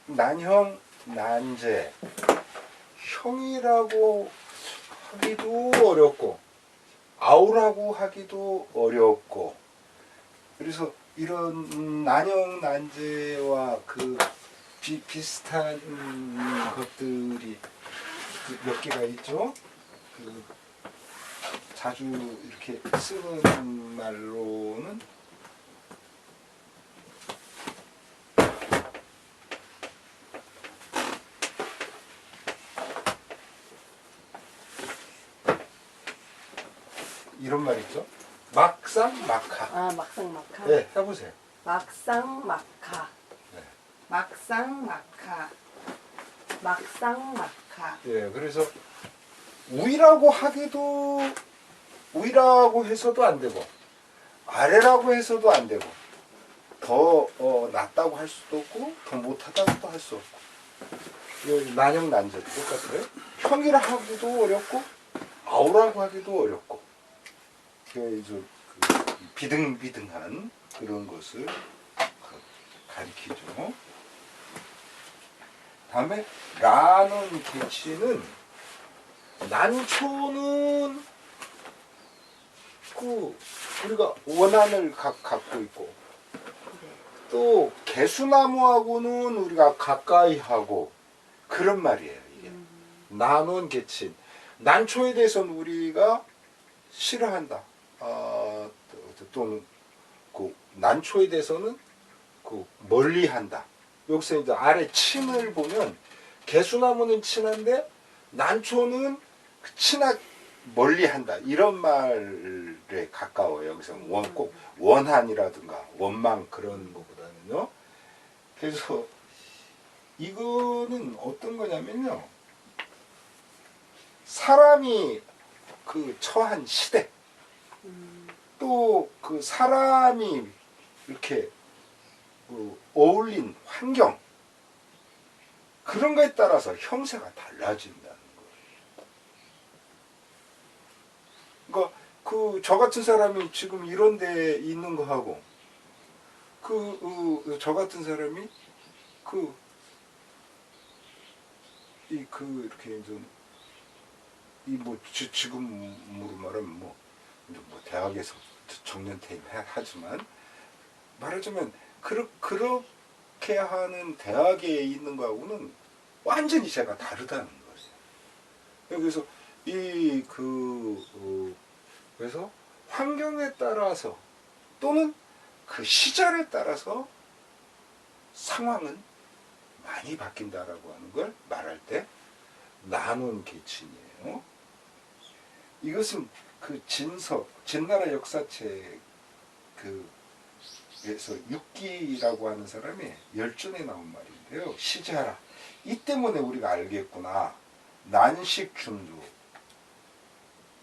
난형, 난제. 형이라고 하기도 어렵고 아우라고 하기도 어렵고, 그래서 이런 난형, 난제와 그 비슷한 것들이 몇 개가 있죠. 그 자주 이렇게 쓰는 말로는 이런 말 있죠. 막상막하. 아, 막상막하. 네, 해보세요. 막상막하. 네. 막상막하. 막상막하. 예, 그래서 위라고 하기도, 위라고 해서도 안 되고 아래라고 해서도 안 되고, 더 낫다고 할 수도 없고 더 못하다고도 할 수 없고, 난형, 난제 똑같아요. 형이라 하기도 어렵고 아우라고 하기도 어렵고, 그 비등비등한 그런 것을 가리키죠. 다음에 라는 개치는, 난초는 그 우리가 원한을 갖고 있고, 또 개수나무하고는 우리가 가까이 하고 그런 말이에요. 이게 나눈 개친. 난초에 대해서는 우리가 싫어한다. 또는 그 난초에 대해서는 그 멀리한다. 여기서 이제 아래 친을 보면 개수나무는 친한데 난초는 멀리한다. 이런 말에 가까워요. 여기서 꼭 원한이라든가 원망 그런 것보다는요. 그래서 이거는 어떤 거냐면요. 사람이 그 처한 시대, 또 그 사람이 이렇게 어울린 환경, 그런 거에 따라서 형세가 달라진다는 거예요. 그러니까 저 같은 사람이 지금 이런 데 있는 거 하고, 저 같은 사람이 이렇게 좀 지금으로 말하면 대학에서 정년퇴임 하지만, 말하자면 그렇게 하는 대학에 있는 거하고는 완전히 제가 다르다는 거예요. 그래서 그래서 환경에 따라서 또는 그 시절에 따라서 상황은 많이 바뀐다라고 하는 걸 말할 때 나눈 계층이에요. 이것은 그 진나라 역사책 그래서 육기라고 하는 사람이 열전에 나온 말인데요. 시제하라. 이 때문에 우리가 알겠구나. 난식준두.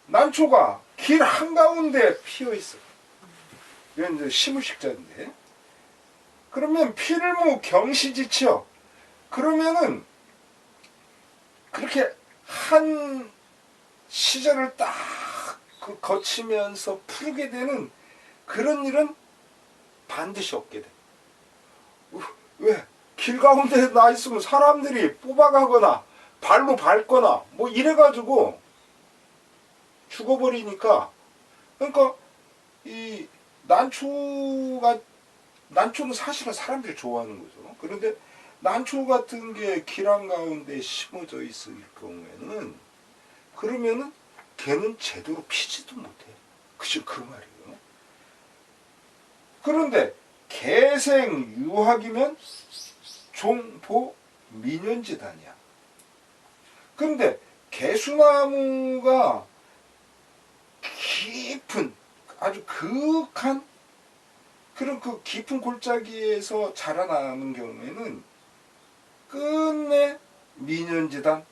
난초가 길 한가운데 피어 있어. 이건 이제 시무식자인데. 그러면 필무 경시지치요. 그러면은 그렇게 한 시절을 딱 거치면서 푸르게 되는 그런 일은 반드시 없게 돼. 왜? 길 가운데 나 있으면 사람들이 뽑아가거나 발로 밟거나 뭐 이래가지고 죽어버리니까. 그러니까 이 난초는 사실은 사람들이 좋아하는 거죠. 그런데 난초 같은 게 길 한가운데 심어져 있을 경우에는, 그러면은 걔는 제대로 피지도 못해. 그죠? 그 말이에요. 그런데 개생 유학이면 종보 민연지단이야. 그런데 개수나무가 깊은, 아주 극한 그런 그 깊은 골짜기에서 자라나는 경우에는 끝내 민연지단,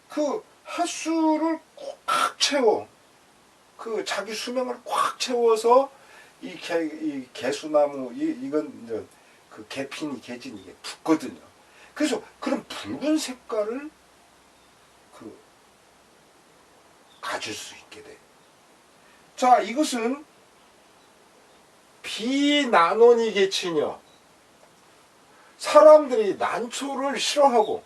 그 햇수를 꽉 채워, 그 자기 수명을 꽉 채워서 이 개수나무, 이건 이제 그 개핀이 개진이 이게 붓거든요. 그래서 그런 붉은 색깔을 가질 수 있게 돼. 자, 이것은 비난원이 계층이요. 사람들이 난초를 싫어하고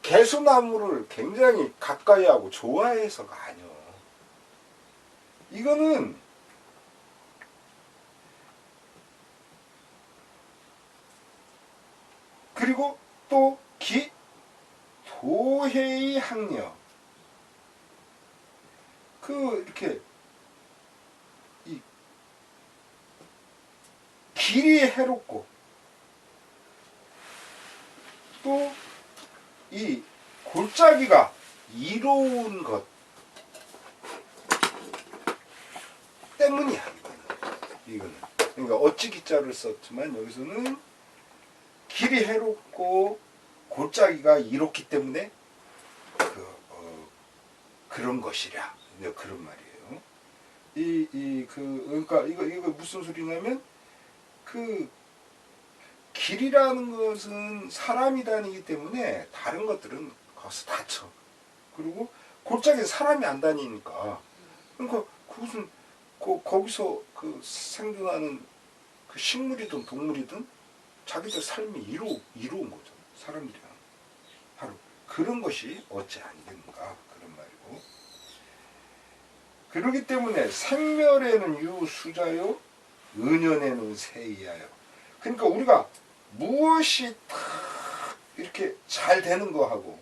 개수나무를 굉장히 가까이하고 좋아해서가 아니야. 이거는 그리고 또 도해의 학력. 이렇게 이 길이 해롭고 또 이 골짜기가 이로운 것 때문이야. 이거는 그러니까 어찌 기자를 썼지만 여기서는 길이 해롭고 골짜기가 이롭기 때문에 그런 것이랴. 그런 말이에요. 그러니까 이거 무슨 소리냐면 길이라는 것은 사람이 다니기 때문에 다른 것들은 거기서 다쳐. 그리고 골짜기에 사람이 안 다니니까. 그러니까 그것은 거기서 생존하는 식물이든 동물이든 자기들 삶이 이로운 거죠. 사람들이랑. 바로 그런 것이 어찌 아니겠는가. 그런 말이고. 그렇기 때문에 생멸에는 유수자요, 은연에는 세이하여. 그러니까 우리가 무엇이 탁 이렇게 잘 되는 거하고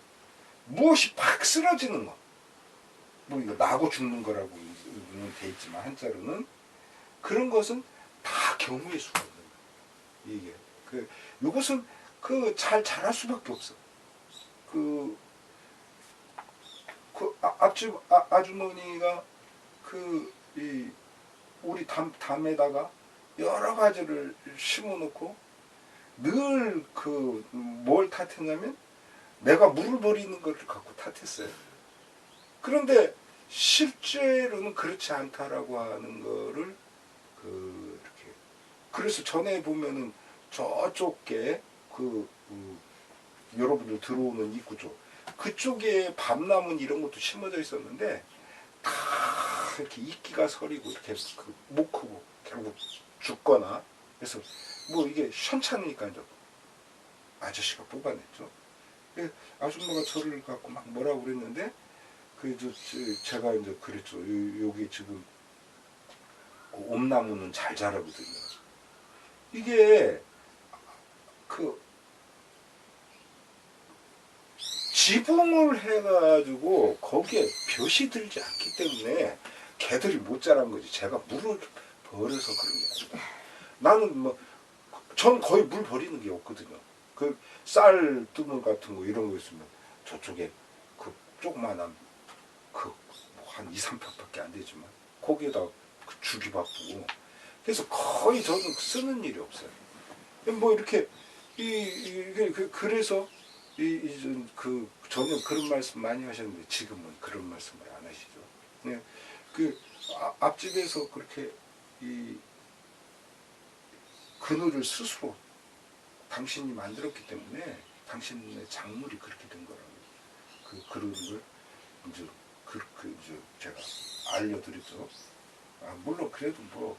무엇이 팍 쓰러지는 거, 뭐 이거 나고 죽는 거라고 돼 있지만 한자로는 그런 것은 다 경우의 수가 있는 거예요. 이게 이것은 잘 자랄 수밖에 없어. 앞집 아주머니가 우리 담에다가 여러 가지를 심어놓고 늘 뭘 탓했냐면 내가 물을 버리는 걸 갖고 탓했어요. 그런데 실제로는 그렇지 않다라고 하는 거를 이렇게 그래서 전에 보면은 저쪽에 여러분들 들어오는 입구 쪽 그쪽에 밤나무 이런 것도 심어져 있었는데 다 이렇게 이끼가 서리고 이렇게 못 크고 결국 죽거나 그래서 뭐 이게 시원찮으니까 이제 아저씨가 뽑아냈죠. 아줌마가 저를 갖고 막 뭐라고 그랬는데 제가 이제 그랬죠. 여기 지금 옴나무는 잘 자라거든요. 이게 지붕을 해가지고 거기에 볕이 들지 않기 때문에 개들이 못 자란 거지. 제가 물을 버려서 그런 게 아니라 나는 전 거의 물 버리는 게 없거든요. 쌀 두물 같은 거 이런 거 있으면 저쪽에 조그만한 한 2, 3평밖에 안 되지만 거기에다 주기 바쁘고 그래서 거의 저는 쓰는 일이 없어요. 뭐 이렇게 그래서 전에 그런 말씀 많이 하셨는데 지금은 그런 말씀을 안 하시죠. 네, 앞집에서 그렇게 그늘을 스스로 당신이 만들었기 때문에 당신의 작물이 그렇게 된 거라고 그런 걸 이제 제가 알려드리죠. 물론 그래도 뭐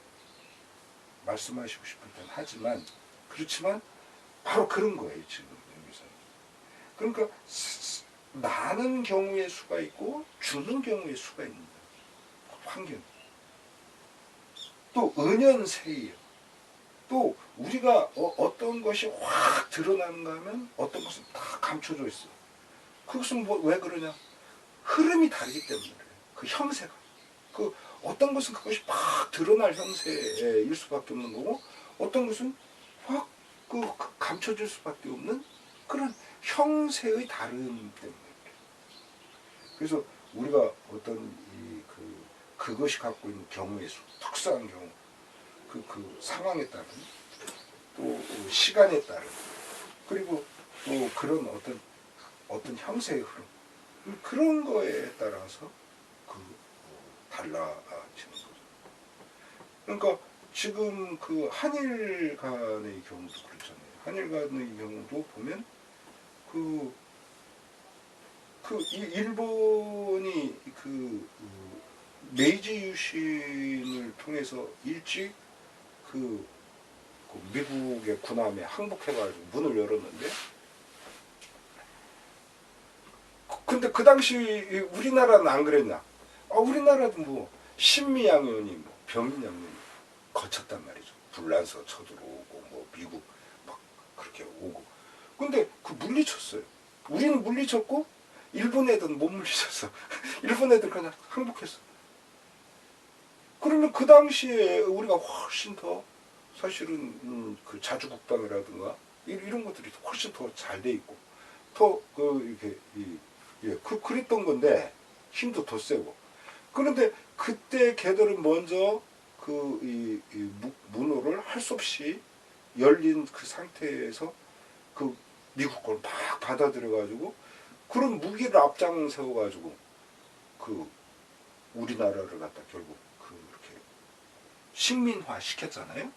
말씀하시고 싶을 땐 하지만 그렇지만 바로 그런 거예요 지금 여기서. 그러니까 나는 경우의 수가 있고 주는 경우의 수가 있는 거예요. 환경. 또 은연세예요. 또 우리가 어떤 것이 확 드러나는가 하면 어떤 것은 다 감춰져 있어. 그것은 왜 그러냐? 흐름이 다르기 때문에 그래요. 그 형세가. 어떤 것은 그것이 팍 드러날 형세일 수밖에 없는 거고 어떤 것은 확 감춰질 수밖에 없는 그런 형세의 다름 때문에 그래요. 그래서 우리가 어떤 그것이 갖고 있는 경우의 수, 특수한 경우 그 상황에 따른 또 시간에 따른 그리고 또 그런 어떤 형세의 흐름 그런 거에 따라서 달라지는 거죠. 그러니까 지금 한일 간의 경우도 그렇잖아요. 한일 간의 경우도 보면 일본이 메이지 유신을 통해서 일찍 그 미국의 군함에 항복해가지고 문을 열었는데, 근데 그 당시 우리나라는 안 그랬나? 우리나라도 뭐 신미양요니 뭐 병인양요니 거쳤단 말이죠. 불란서 쳐들어오고 뭐 미국 막 그렇게 오고. 근데 그 물리쳤어요. 우리는 물리쳤고 일본 애들은 못 물리쳤어. 일본 애들 그냥 항복했어. 그러면 그 당시에 우리가 훨씬 더 사실은 그 자주국방이라든가 이런 것들이 훨씬 더 잘 돼 있고 더 이렇게 그랬던 건데 힘도 더 세고. 그런데 그때 걔들은 먼저 문호를 할 수 없이 열린 그 상태에서 그 미국 걸 막 받아들여가지고 그런 무기를 앞장 세워가지고 그 우리나라를 갖다 결국 그렇게 식민화 시켰잖아요.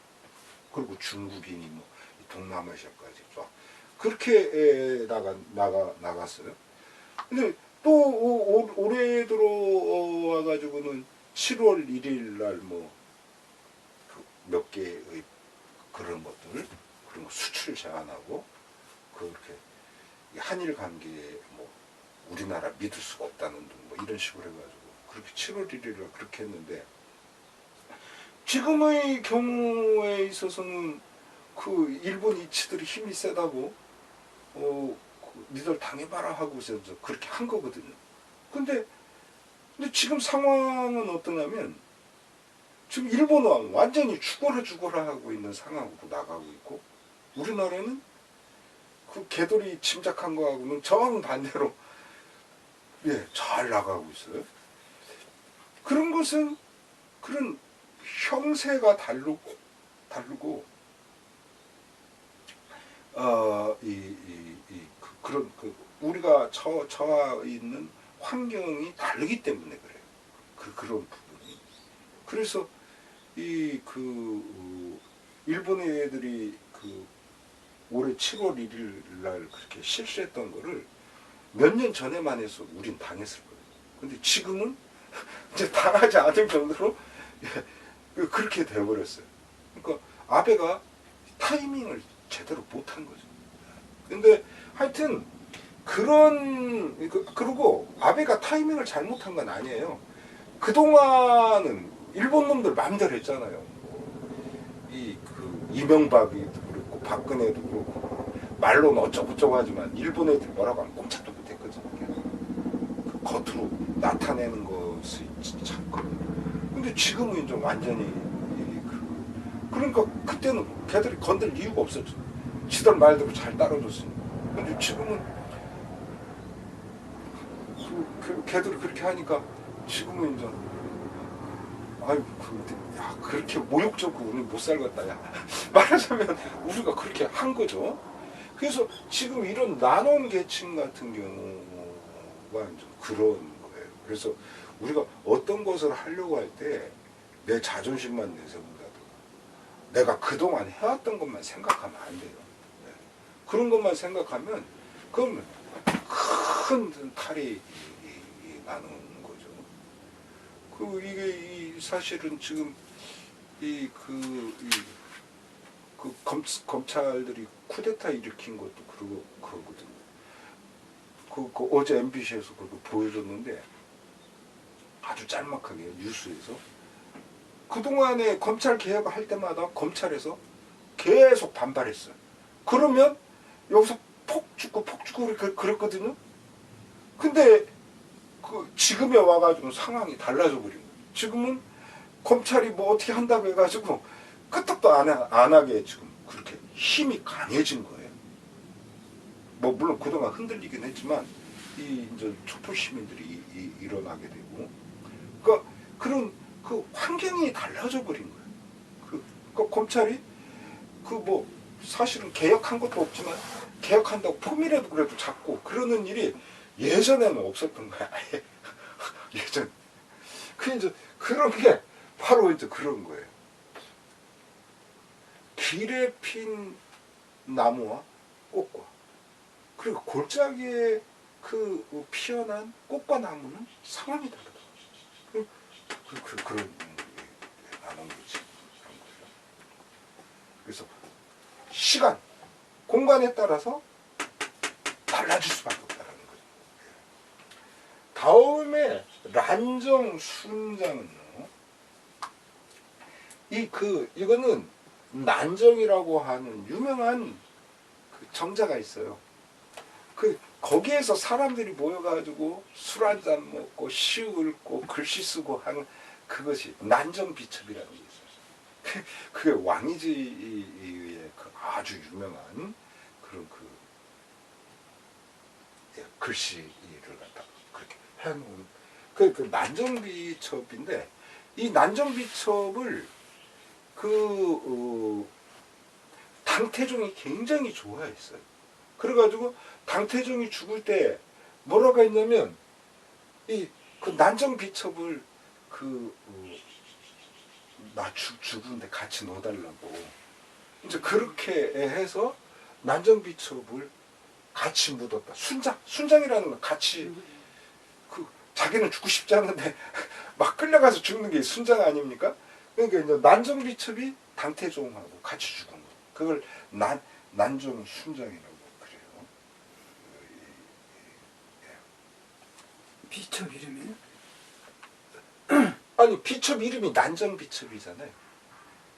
그리고 중국인이 뭐 동남아시아까지 쫙 그렇게 나갔어요. 근데 또 올해 들어와가지고는 7월 1일 날 뭐 몇 개의 그런 것들 그런 거 수출 제한하고 그렇게 한일 관계에 뭐 우리나라 믿을 수가 없다는 등 뭐 이런 식으로 해가지고 그렇게 7월 1일을 그렇게 했는데 지금의 경우에 있어서는 그 일본 이치들이 힘이 세다고 니들 당해봐라 하고서 그렇게 한 거거든요. 근데 지금 상황은 어떠냐면 지금 일본은 완전히 죽어라 하고 있는 상황으로 나가고 있고 우리나라는 그 걔들이 짐작한 거하고는 정반대로 잘 나가고 있어요. 그런 것은 그런 형세가 다르고 그런 우리가 처해 있는 환경이 다르기 때문에 그래요. 그런 부분이. 그래서 일본 애들이 올해 7월 1일 날 그렇게 실수했던 거를 몇 년 전에만 해서 우린 당했을 거예요. 근데 지금은 이제 당하지 않을 정도로 그렇게 돼버렸어요. 그러니까 아베가 타이밍을 제대로 못한 거죠. 근데 하여튼 그리고 아베가 타이밍을 잘못한 건 아니에요. 그동안은 일본 놈들 마음대로 했잖아요. 이명박이 그렇고 박근혜도 그렇고 말로는 어쩌고저쩌고 하지만 일본 애들 뭐라고 하면 꼼짝도 못했거든요. 겉으로 나타내는 것이 참거든요. 근데 지금은 이제 완전히 그러니까 그때는 걔들이 건들 이유가 없었죠. 지들 말대로 잘 따라줬으니까. 근데 지금은 걔들이 그렇게 하니까 지금은 이제 그렇게 모욕적으로 우리는 못 살겠다. 야. 말하자면 우리가 그렇게 한 거죠. 그래서 지금 이런 나눔 계층 같은 경우가 이제 그런 거예요. 그래서 우리가 어떤 것을 하려고 할 때 내 자존심만 내세운다든가 내가 그동안 해왔던 것만 생각하면 안 돼요. 그런 것만 생각하면 그건 큰 탈이 나는 거죠. 이게 사실은 지금 검찰들이 쿠데타 일으킨 것도 그러거든요. 어제 MBC에서 그거 보여줬는데 아주 짤막하게 뉴스에서 그동안에 검찰 개혁을 할 때마다 검찰에서 계속 반발했어요. 그러면 여기서 폭 죽고 그랬거든요. 근데 지금에 와가지고 상황이 달라져 버린 거예요. 지금은 검찰이 뭐 어떻게 한다고 해가지고 끄떡도 안 하게 지금 그렇게 힘이 강해진 거예요. 뭐 물론 그동안 흔들리긴 했지만 이제 촛불 시민들이 일어나게 되고 그러니까 그런 환경이 달라져 버린 거예요. 검찰이 뭐 사실은 개혁한 것도 없지만 개혁한다고 폼이라도 그래도 잡고 그러는 일이 예전에는 없었던 거야. 예전. 이제 그런 게 바로 이제 그런 거예요. 길에 핀 나무와 꽃과 그리고 골짜기에 피어난 꽃과 나무는 상황이 다르다. 그런 나는 거지. 그래서 시간, 공간에 따라서 달라질 수밖에 없다는 거죠. 다음에 란정, 순장은요. 이거는 난정이라고 하는 유명한 그 정자가 있어요. 거기에서 사람들이 모여가지고 술 한잔 먹고 시 읽고 글씨 쓰고 하는 그것이 난정비첩이라는 게 있어요. 그게 왕이지의 그 아주 유명한 그런 글씨를 갖다가 그렇게 해놓은 그 난정비첩인데, 이 난정비첩을 당태종이 굉장히 좋아했어요. 그래가지고 당태종이 죽을 때 뭐라고 했냐면 그 난정비첩을 나 죽은데 같이 넣어달라고 이제 그렇게 해서 난정비첩을 같이 묻었다. 순장이라는 건 같이 자기는 죽고 싶지 않은데 막 끌려가서 죽는 게 순장 아닙니까? 그러니까 이제 난정비첩이 당태종하고 같이 죽은 거. 그걸 난정순장이라고 그래요. 비첩 이름이요? 아니 비첩 이름이 난정비첩이잖아요.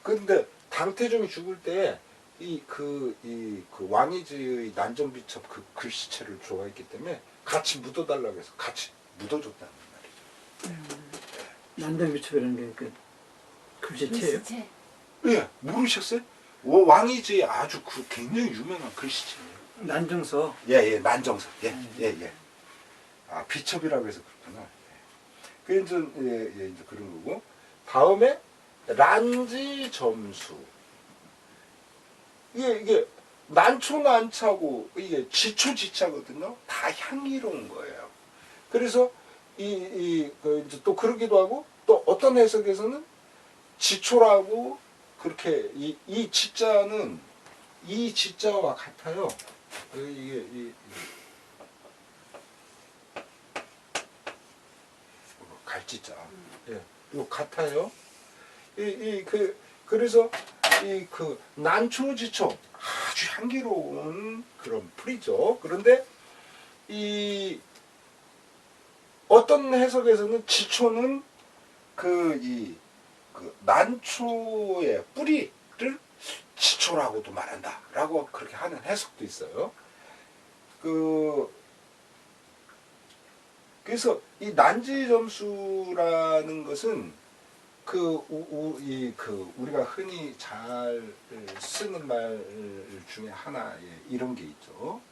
그런데 당태종이 죽을 때 그 왕이지의 난정비첩 그 글씨체를 좋아했기 때문에 같이 묻어달라고 해서 같이 묻어줬다는 말이죠. 난정비첩이라는 게 그 글씨체예요? 글씨체. 예, 모르셨어요? 왕이지의 아주 굉장히 유명한 글씨체예요. 난정서. 예, 난정서. 예. 아, 비첩이라고 해서 그렇구나. 그 이제 이제 그런 거고. 다음에 란지 점수. 이게 난초 난차고 이게 지초 지차거든요. 다 향기로운 거예요. 그래서 이제 또 그러기도 하고, 또 어떤 해석에서는 지초라고 그렇게 이 지자는 이 지자와 같아요. 이게 갈지자. 예, 이거 같아요. 그래서 난초지초 아주 향기로운 그런 풀이죠. 그런데 어떤 해석에서는 지초는 난초의 뿌리를 지초라고도 말한다라고 그렇게 하는 해석도 있어요. 그래서 이 난지점수라는 것은 우리가 흔히 잘 쓰는 말 중에 하나에 이런 게 있죠.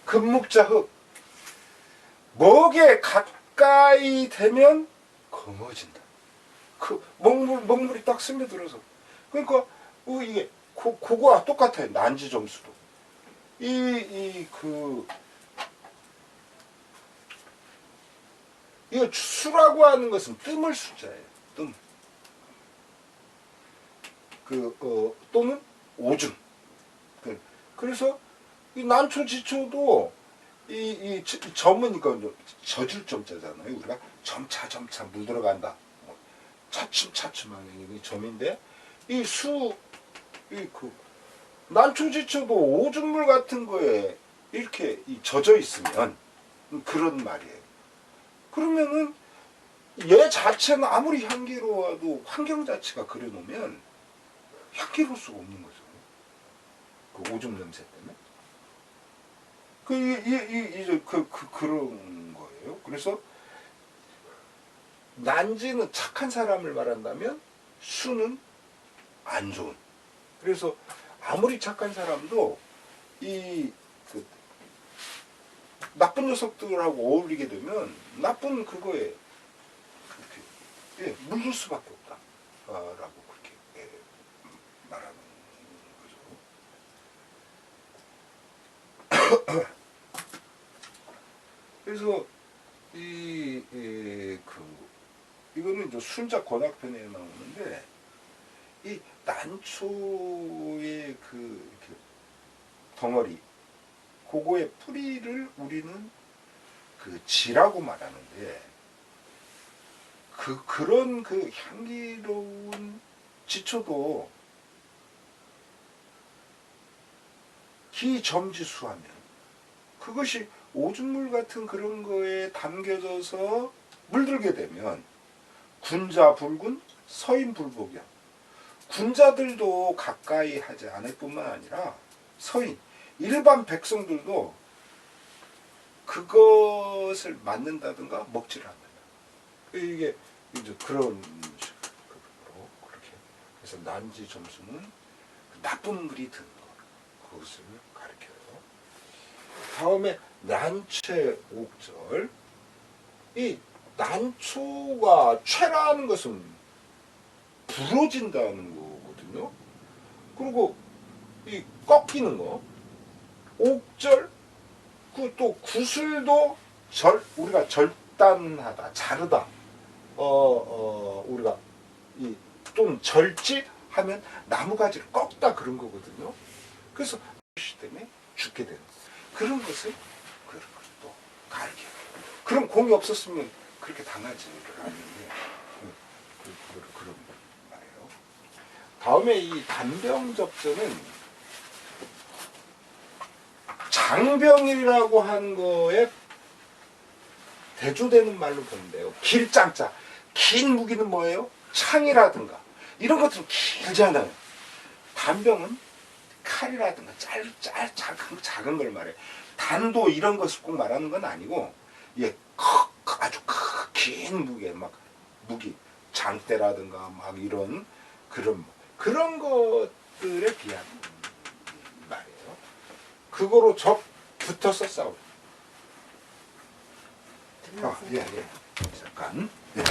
금묵자흑. 먹에 가까이 되면 검어진다. 먹물이 딱 스며들어서. 그러니까 이게 그거와 똑같아요. 난지 점수도. 이거 수라고 하는 것은 뜸을 숫자예요. 뜸. 또는 오줌. 그래서 이 난초지초도 이 점은 젖을 점자잖아요. 우리가 점차 물들어간다. 차츰 하는 이 점인데, 난초지초도 오줌물 같은 거에 이렇게 젖어 있으면 그런 말이에요. 그러면은 얘 자체는 아무리 향기로워도 환경 자체가 그려놓으면 향기로울 수가 없는 거죠. 그 오줌 냄새 때문에. 그런 거예요. 그래서 난지는 착한 사람을 말한다면 수는 안 좋은. 그래서 아무리 착한 사람도 나쁜 녀석들하고 어울리게 되면 나쁜 그거에 그렇게 물들 수밖에 없다라고 그렇게 말하는 거죠. 그래서 이거는 이제 순자 권학편에 나오는데 이 난초의 그 이렇게 덩어리 그거의 뿌리를 우리는 그 지라고 말하는데 그런 그 향기로운 지초도 기점지수하면 그것이 오줌물 같은 그런 거에 담겨져서 물들게 되면 군자불군 서인불복이야. 군자들도 가까이 하지 않을 뿐만 아니라 서인 일반 백성들도 그것을 맞는다든가 먹지를 않는다. 이게 이제 그런 식으로 그렇게 그래서 난지 점수는 나쁜 물이 드는 것 그것을 가리켜요. 다음에 난체 옥절 이 난초가 최라는 것은 부러진다는 거거든요. 그리고 이 꺾이는 거 옥절 그 또 구슬도 우리가 절단하다 자르다 우리가 이 좀 절직하면 나무가지를 꺾다 그런 거거든요. 그래서 때문에 죽게 되는 그런 것을 그런 것도 가르쳐요. 그런 공이 없었으면 그렇게 당하지를 않는데 그런 말이에요. 다음에 이 단병접전은 장병이라고 한 거에 대조되는 말로 보는데요. 길장자 긴 무기는 뭐예요? 창이라든가 이런 것들은 길잖아요. 단병은 칼이라든가 작은 걸 말해. 단도 이런 것을 꼭 말하는 건 아니고, 예, 아주 긴 무게, 막 무기, 장대라든가 막 이런 그런 것들에 비한 말이에요. 그거로 적 붙어서 싸워. 예. 잠깐, 예,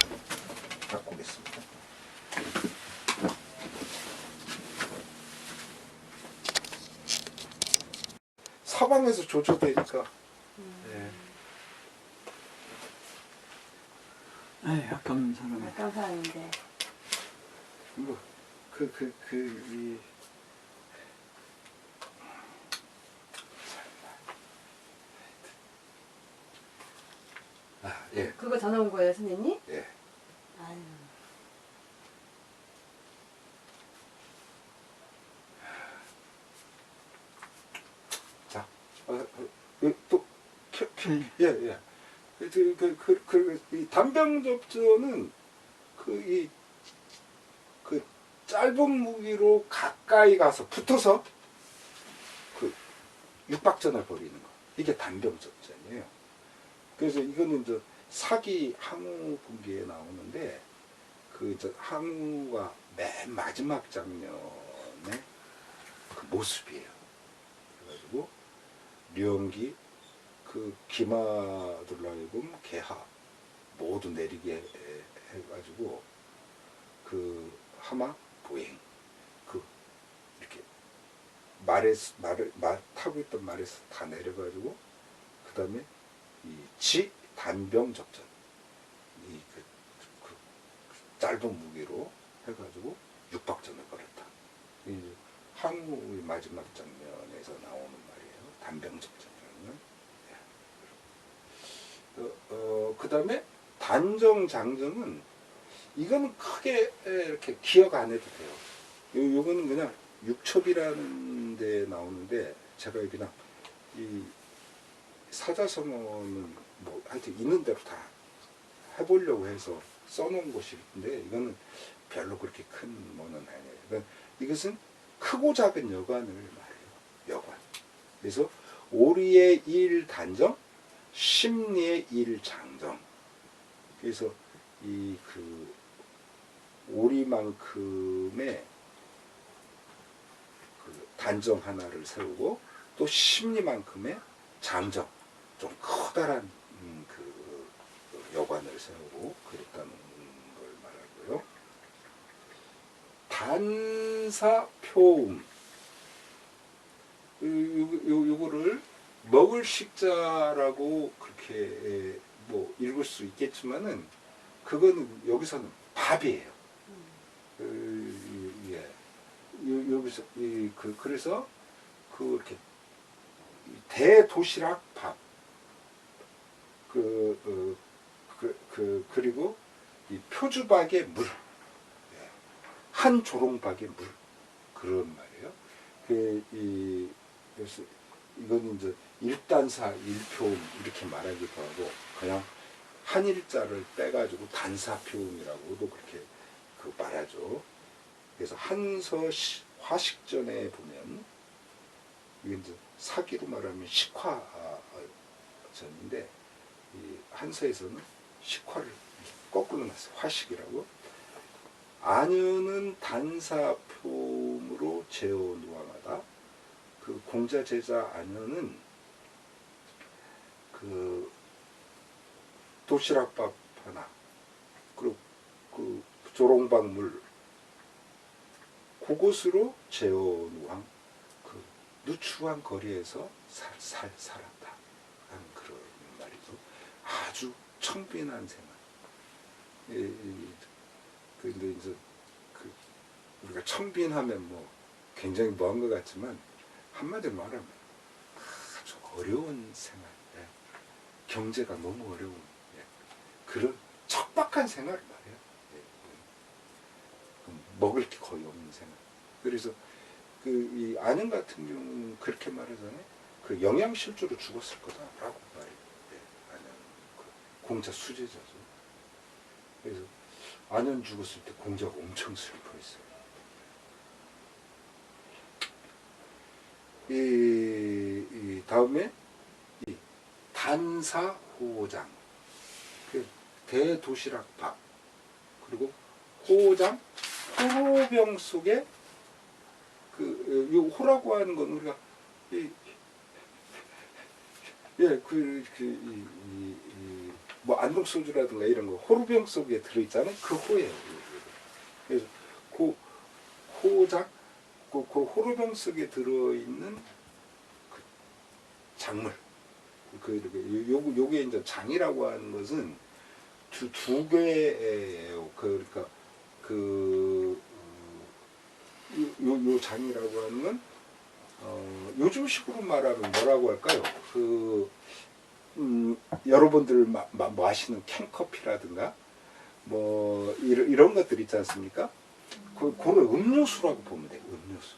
갖고 오겠습니다. 사방에서 조조되니까. 예. 에이, 아까운 사람이. 약간 사람인데. 뭐, 예. 그거 전화 온 거예요, 선생님? 예. 아유. 자, 또, 예. 이 단병접전은 그 짧은 무기로 가까이 가서 붙어서 그 육박전을 벌이는 거. 이게 단병접전이에요. 그래서 이거는 이제 사기 항우 분기에 나오는데 항우가 맨 마지막 장면의 그 모습이에요. 그래가지고 류영기 그 기마들로 하여금 개하 모두 내리게 해가지고 그 하마 보행 이렇게 말을 타고 있던 말에서 다 내려가지고 그 다음에 이 지 단병 접전 그 짧은 무기로 해가지고 육박전을 벌였다. 이 항우의 마지막 장면에서 나오는 말이에요. 단병 접전이라는. 그 다음에 단정 장정은 이거는 크게 이렇게 기억 안 해도 돼요. 요거는 그냥 육첩이라는 데 나오는데 제가 그냥 이 사자성어는 뭐 하여튼 있는 대로 다 해보려고 해서 써놓은 것인데 이거는 별로 그렇게 큰 뭐는 아니에요. 그러니까 이것은 크고 작은 여관을 말해요. 여관. 그래서 오리의 일 단정, 심리의 일 장정. 그래서 이 오리만큼의 그 단정 하나를 세우고 또 심리만큼의 장정, 좀 커다란 그 여관을 세우고 그랬다는 걸 말하고요. 단사표음 요거를 먹을 식자라고 그렇게 뭐 읽을 수 있겠지만은 그거는 여기서는 밥이에요. 예. 여기서 그래서 이렇게 대도시락 밥 그리고 이 표주박에 물, 예. 한 조롱박에 물 그런 말이에요. 그래서 이건 이제 일단사 일표음 이렇게 말하기도 하고 그냥 한 일자를 빼가지고 단사표음이라고도 그렇게 말하죠. 그래서 한서 화식전에 보면 이게 이제 사기로 말하면 식화전인데 이 한서에서는 식화를 거꾸로 놨어요. 화식이라고. 아녀는 단사표음으로 제어누왕하다. 그 공자 제자 아녀는 그 도시락밥 하나 그리고 그 조롱박물 그곳으로 제어누왕 그 누추한 거리에서 살았다 하는 그런 말이죠. 아주 청빈한 생활. 근데 이제 우리가 청빈하면 뭐 굉장히 뭐한 것 같지만 한마디로 말하면 아주 어려운 생활, 예. 경제가 너무 어려운, 예. 그런 척박한 생활을 말해요. 예. 먹을 게 거의 없는 생활. 그래서 이 안영 같은 경우는 그렇게 말하잖아요. 그 영양실조로 죽었을 거다라고 말해요. 예. 안영 공자 수제자죠. 그래서 안현 죽었을 때 공자가 엄청 슬퍼했어요. 이 다음에 이 단사호장, 그 대도시락 밥, 그리고 호장, 호로병 속에 요 호라고 하는 건 우리가 뭐 안동소주라든가 이런 거 호루병 속에 들어있잖아요. 그 호예요. 그래서 그 호장, 그 호루병 속에 들어있는 그 작물, 요게 이제 장이라고 하는 것은 두 개예요. 그러니까 요 장이라고 하는 건 요즘식으로 말하면 뭐라고 할까요? 여러분들 마시는 캔커피라든가 뭐 이런 것들 있지 않습니까? 그런 음료수라고 보면 돼요. 음료수.